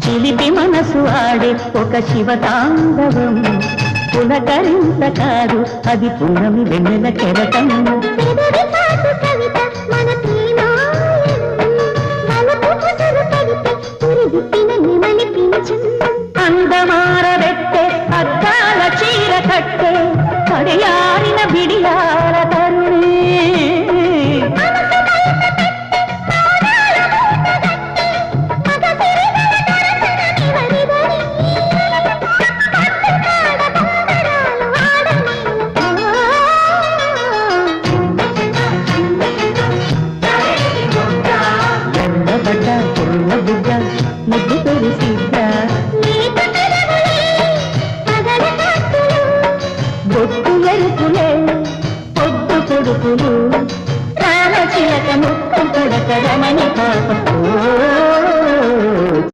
చిలిపి మనసు ఆడే ఒక శివతాండవం పులకరింత కాదు అది పూర్ణమి వెన్నెల కెరటం కవిత